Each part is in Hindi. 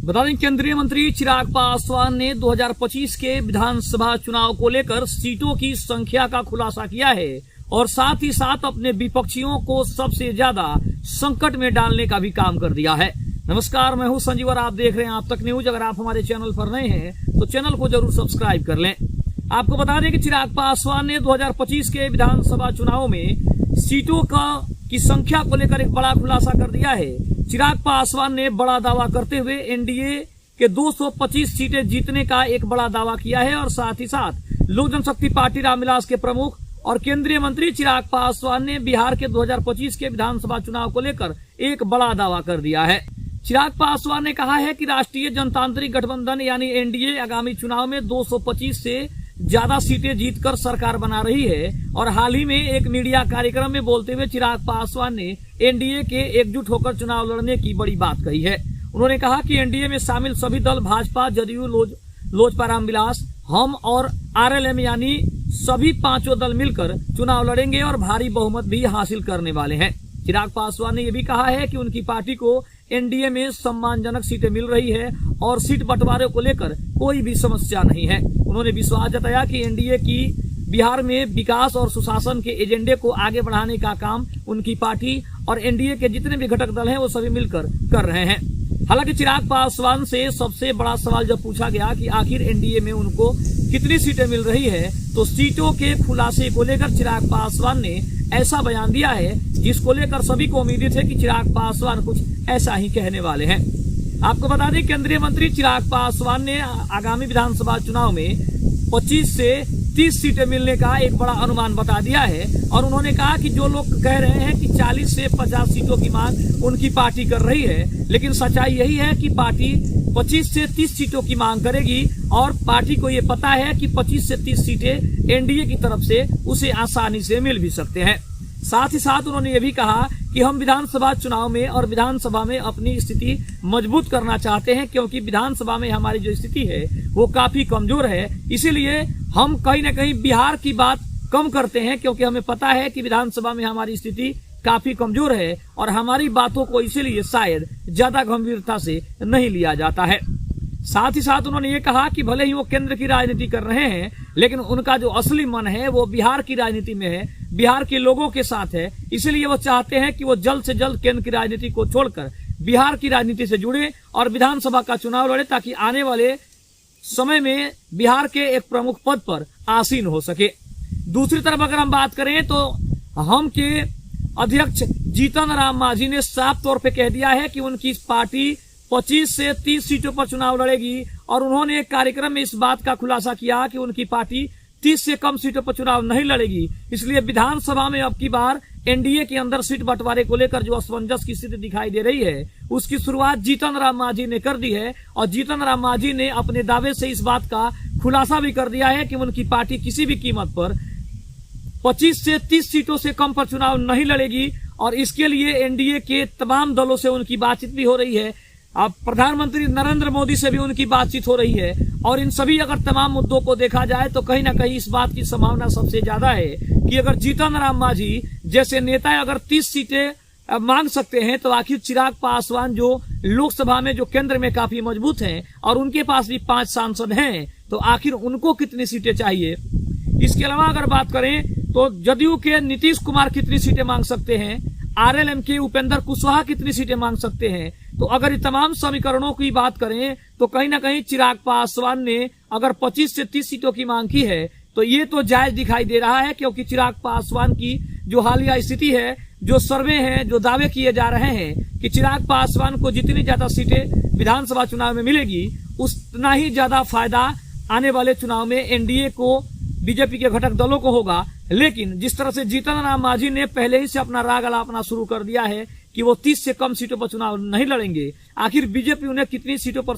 बता दें, केंद्रीय मंत्री चिराग पासवान ने 2025 के विधानसभा चुनाव को लेकर सीटों की संख्या का खुलासा किया है और साथ ही साथ अपने विपक्षियों को सबसे ज्यादा संकट में डालने का भी काम कर दिया है। नमस्कार, मैं हूं संजीव और आप देख रहे हैं आप तक न्यूज। अगर आप हमारे चैनल पर नए हैं तो चैनल को जरूर सब्सक्राइब कर लें। आपको बता दें कि चिराग पासवान ने 2025 के विधानसभा चुनाव में सीटों की संख्या को लेकर एक बड़ा खुलासा कर दिया है। चिराग पासवान ने बड़ा दावा करते हुए एनडीए के 225 सीटें जीतने का एक बड़ा दावा किया है और साथ ही साथ लोक जनशक्ति पार्टी रामविलास के प्रमुख और केंद्रीय मंत्री चिराग पासवान ने बिहार के 2025 के विधानसभा चुनाव को लेकर एक बड़ा दावा कर दिया है। चिराग पासवान ने कहा है कि राष्ट्रीय जनतांत्रिक गठबंधन यानी एनडीए आगामी चुनाव में 225 से ज्यादा सीटें जीतकर सरकार बना रही है और हाल ही में एक मीडिया कार्यक्रम में बोलते हुए चिराग पासवान ने एनडीए के एकजुट होकर चुनाव लड़ने की बड़ी बात कही है। उन्होंने कहा कि एनडीए में शामिल सभी दल भाजपा, जदयू, लोजपा, रामविलास, हम और आरएलएम यानी सभी पांचों दल मिलकर चुनाव लड़ेंगे और भारी बहुमत भी हासिल करने वाले हैं। चिराग पासवान ने यह भी कहा है कि उनकी पार्टी को एनडीए में सम्मानजनक सीटें मिल रही है और सीट बंटवारे को लेकर कोई भी समस्या नहीं है। उन्होंने विश्वास जताया कि एनडीए की बिहार में विकास और सुशासन के एजेंडे को आगे बढ़ाने का काम उनकी पार्टी और एनडीए के जितने भी घटक दल हैं वो सभी मिलकर कर रहे हैं। हालांकि चिराग पासवान से सबसे बड़ा सवाल जब पूछा गया कि आखिर एनडीए में उनको कितनी सीटें मिल रही है तो सीटों के खुलासे को लेकर चिराग पासवान ने ऐसा बयान दिया है जिसको लेकर सभी को उम्मीद थे कि चिराग पासवान कुछ ऐसा ही कहने वाले हैं। आपको बता दें, केंद्रीय मंत्री चिराग पासवान ने आगामी विधानसभा चुनाव में 25 से 30 सीटें मिलने का एक बड़ा अनुमान बता दिया है और उन्होंने कहा कि जो लोग कह रहे हैं कि 40 से 50 सीटों की मांग उनकी पार्टी कर रही है, लेकिन सच्चाई यही है कि पार्टी 25 से 30 सीटों की मांग करेगी और पार्टी को ये पता है कि 25 से 30 सीटें एनडीए की तरफ से उसे आसानी से मिल भी सकते हैं। साथ ही साथ उन्होंने ये भी कहा कि हम विधानसभा चुनाव में और विधानसभा में अपनी स्थिति मजबूत करना चाहते हैं क्योंकि विधानसभा में हमारी जो स्थिति है वो काफी कमजोर है। इसीलिए हम कहीं न कहीं बिहार की बात कम करते हैं क्योंकि हमें पता है कि विधानसभा में हमारी स्थिति काफी कमजोर है और हमारी बातों को इसीलिए शायद ज्यादा गंभीरता से नहीं लिया जाता है। साथ ही साथ उन्होंने ये कहा कि भले ही वो केंद्र की राजनीति कर रहे हैं लेकिन उनका जो असली मन है वो बिहार की राजनीति में है, बिहार के लोगों के साथ है। इसलिए वो चाहते हैं कि वो जल्द से जल्द केंद्र की राजनीति को छोड़कर बिहार की राजनीति से जुड़े और विधानसभा का चुनाव लड़े ताकि आने वाले समय में बिहार के एक प्रमुख पद पर आसीन हो सके। दूसरी तरफ अगर हम बात करें तो हम के अध्यक्ष जीतन राम मांझी ने साफ तौर पे कह दिया है कि उनकी पार्टी 25 से 30 सीटों पर चुनाव लड़ेगी और उन्होंने एक कार्यक्रम में इस बात का खुलासा किया कि उनकी पार्टी 30 से कम सीटों पर चुनाव नहीं लड़ेगी। इसलिए विधानसभा में अब की बार एनडीए के अंदर सीट बंटवारे को लेकर जो असमंजस की स्थिति दिखाई दे रही है उसकी शुरुआत जीतन राम मांझी ने कर दी है और जीतन राम मांझी ने अपने दावे से इस बात का खुलासा भी कर दिया है कि उनकी पार्टी किसी भी कीमत पर 25 से 30 सीटों से कम पर चुनाव नहीं लड़ेगी और इसके लिए एनडीए के तमाम दलों से उनकी बातचीत भी हो रही है। अब प्रधानमंत्री नरेंद्र मोदी से भी उनकी बातचीत हो रही है और इन सभी अगर तमाम मुद्दों को देखा जाए तो कहीं ना कहीं इस बात की संभावना सबसे ज्यादा है कि अगर जीतन राम मांझी जैसे नेता अगर 30 सीटें मांग सकते हैं तो आखिर चिराग पासवान जो लोकसभा में जो केंद्र में काफी मजबूत हैं और उनके पास भी 5 सांसद हैं तो आखिर उनको कितनी सीटें चाहिए। इसके अलावा अगर बात करें तो जदयू के नीतीश कुमार कितनी सीटें मांग सकते हैं, आरएलएम के उपेंद्र कुशवाहा कितनी सीटें मांग सकते हैं। तो अगर ये तमाम समीकरणों की बात करें तो कहीं ना कहीं चिराग पासवान ने अगर 25 से 30 सीटों की मांग की है तो ये तो जायज दिखाई दे रहा है क्योंकि चिराग पासवान की जो हालिया स्थिति है, जो सर्वे हैं, जो दावे किए जा रहे हैं कि चिराग पासवान को जितनी ज्यादा सीटें विधानसभा चुनाव में मिलेगी उतना ही ज्यादा फायदा आने वाले चुनाव में एनडीए को, बीजेपी के घटक दलों को होगा। लेकिन जिस तरह से जीतन राम मांझी ने पहले ही से अपना राग अलापना शुरू कर दिया है कि वो 30 से कम सीटों पर चुनाव नहीं लड़ेंगे, आखिर बीजेपी उन्हें कितनी सीटों पर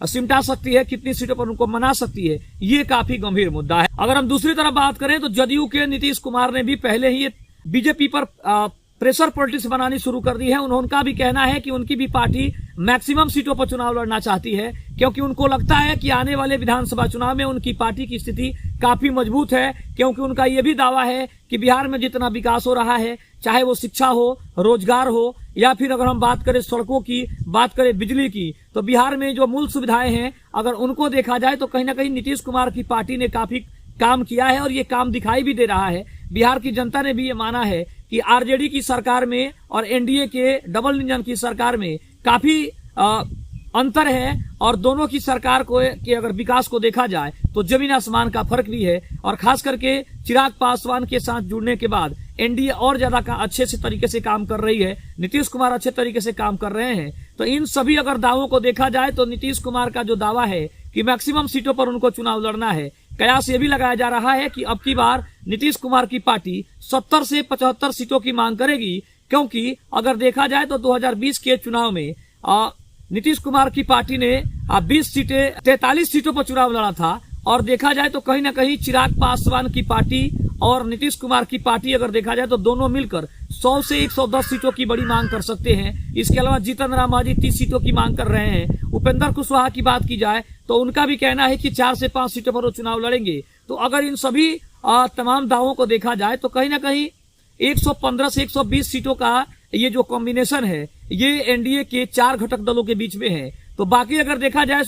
सिमटा सकती है, कितनी सीटों पर उनको मना सकती है, ये काफी गंभीर मुद्दा है। अगर हम दूसरी तरफ बात करें तो जदयू के नीतीश कुमार ने भी पहले ही बीजेपी पर प्रेशर पॉलिटिक्स बनानी शुरू कर दी है। उनका भी कहना है कि उनकी भी पार्टी मैक्सिमम सीटों पर चुनाव लड़ना चाहती है, क्योंकि उनको लगता है कि आने वाले विधानसभा चुनाव में उनकी पार्टी की स्थिति काफी मजबूत है, क्योंकि उनका यह भी दावा है कि बिहार में जितना विकास हो रहा है, चाहे वो शिक्षा हो, रोजगार हो, या फिर अगर हम बात करें सड़कों की, बात करें बिजली की, तो बिहार में जो मूल सुविधाएं हैं अगर उनको देखा जाए तो कहीं ना कहीं नीतीश कुमार की पार्टी ने काफी काम किया है और ये काम दिखाई भी दे रहा है। बिहार की जनता ने भी ये माना है कि आरजेडी की सरकार में और एनडीए के डबल इंजन की सरकार में काफी अंतर है, और दोनों की सरकार को के अगर विकास को देखा जाए तो जमीन आसमान का फर्क भी है। और खास करके चिराग पासवान के साथ जुड़ने के बाद एनडीए और ज्यादा अच्छे से तरीके से काम कर रही है, नीतीश कुमार अच्छे तरीके से काम कर रहे हैं। तो इन सभी अगर दावों को देखा जाए तो नीतीश कुमार का जो दावा है कि मैक्सिमम सीटों पर उनको चुनाव लड़ना है, कयास ये भी लगाया जा रहा है कि अब की बार नीतीश कुमार की पार्टी 70 से 75 सीटों की मांग करेगी, क्योंकि अगर देखा जाए तो 2020 के चुनाव में नीतीश कुमार की पार्टी ने 43 सीटों पर चुनाव लड़ा था, और देखा जाए तो कहीं ना कहीं चिराग पासवान की पार्टी और नीतीश कुमार की पार्टी अगर देखा जाए तो दोनों मिलकर 100 से 110 सीटों की बड़ी मांग कर सकते हैं। इसके अलावा जीतन राम मांझी 30 सीटों की मांग कर रहे हैं। उपेंद्र कुशवाहा की बात की जाए तो उनका भी कहना है कि 4 से 5 सीटों पर वो चुनाव लड़ेंगे। तो अगर इन सभी तमाम दावों को देखा जाए तो कहीं ना कहीं 115 से 120 सीटों का ये जो कॉम्बिनेशन है ये एनडीए के 4 घटक दलों के बीच में है। तो बाकी अगर देखा जाए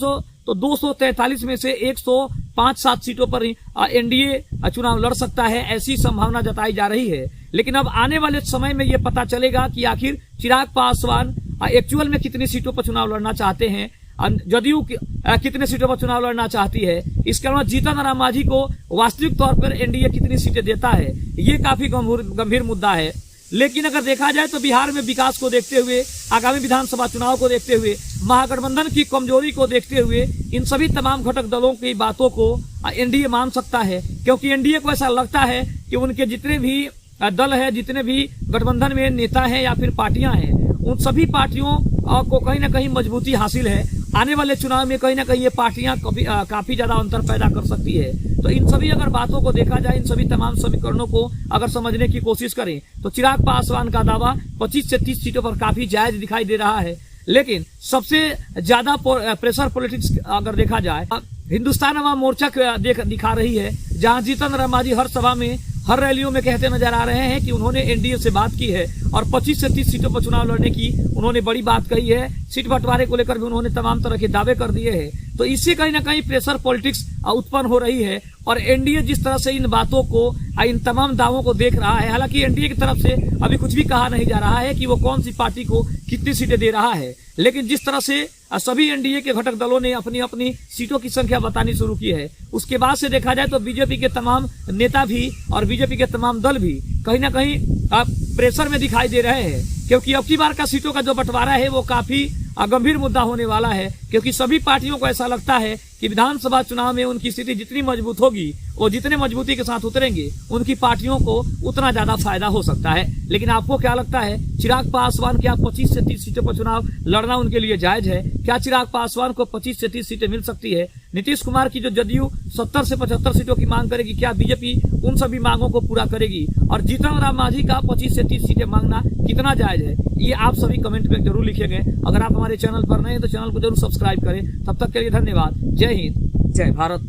तो 243 में से 105-7 सीटों पर एनडीए चुनाव लड़ सकता है, ऐसी संभावना जताई जा रही है। लेकिन अब आने वाले समय में ये पता चलेगा कि आखिर चिराग पासवान एक्चुअल में कितनी सीटों पर चुनाव लड़ना चाहते हैं, जदयू कितने सीटों पर चुनाव लड़ना चाहती है। इसके अलावा जीतन राम मांझी को वास्तविक तौर पर एनडीए कितनी सीटें देता है, ये काफी गंभीर मुद्दा है। लेकिन अगर देखा जाए तो बिहार में विकास को देखते हुए, आगामी विधानसभा चुनाव को देखते हुए, महागठबंधन की कमजोरी को देखते हुए, इन सभी तमाम घटक दलों की बातों को एनडीए मान सकता है, क्योंकि एनडीए को ऐसा लगता है कि उनके जितने भी दल है, जितने भी गठबंधन में नेता हैं या फिर पार्टियां हैं, उन सभी पार्टियों को कहीं ना कहीं मजबूती हासिल है। आने वाले चुनाव में कहीं ना कहीं ये पार्टियां काफी ज्यादा अंतर पैदा कर सकती है। तो इन सभी अगर बातों को देखा जाए, इन सभी तमाम समीकरणों को अगर समझने की कोशिश करें तो चिराग पासवान का दावा 25 से 30 सीटों पर काफी जायज दिखाई दे रहा है। लेकिन सबसे ज्यादा प्रेशर पॉलिटिक्स अगर देखा जाए, हिंदुस्तान अवाम मोर्चा दिखा रही है, जहां जीतन राम मांझी हर सभा में, हर रैलियों में कहते नजर आ रहे हैं कि उन्होंने एनडीए से बात की है और 25 से 30 सीटों पर चुनाव लड़ने की उन्होंने बड़ी बात कही है। सीट बंटवारे को लेकर भी उन्होंने तमाम तरह के दावे कर दिए हैं। तो इससे कहीं ना कहीं प्रेशर पॉलिटिक्स उत्पन्न हो रही है, और एनडीए जिस तरह से इन बातों को, इन तमाम दावों को देख रहा है, हालांकि एनडीए की तरफ से अभी कुछ भी कहा नहीं जा रहा है कि वो कौन सी पार्टी को कितनी सीटें दे रहा है, लेकिन जिस तरह से सभी एनडीए के घटक दलों ने अपनी अपनी सीटों की संख्या बतानी शुरू की है, उसके बाद से देखा जाए तो बीजेपी के तमाम नेता भी और बीजेपी के तमाम दल भी कहीं ना कहीं प्रेशर में दिखाई दे रहे हैं, क्योंकि अब की बार का सीटों का जो बंटवारा है वो काफी गंभीर मुद्दा होने वाला है। क्योंकि सभी पार्टियों को ऐसा लगता है कि विधानसभा चुनाव में उनकी स्थिति जितनी मजबूत होगी, वो जितने मजबूती के साथ उतरेंगे, उनकी पार्टियों को उतना ज्यादा फायदा हो सकता है। लेकिन आपको क्या लगता है, चिराग पासवान क्या 25 से 30 सीटों पर चुनाव लड़ना उनके लिए जायज है? क्या चिराग पासवान को 25 से 30 सीटें मिल सकती है? नीतीश कुमार की जो जदयू 70 से 75 सीटों की मांग करेगी, क्या बीजेपी उन सभी मांगों को पूरा करेगी? और जीतन राम मांझी का 25 से 30 सीटें मांगना कितना जायज है, ये आप सभी कमेंट में जरूर लिखेंगे। अगर आप हमारे चैनल पर नए हैं तो चैनल को जरूर सब्सक्राइब करें। तब तक के लिए धन्यवाद। जय हिंद, जय भारत।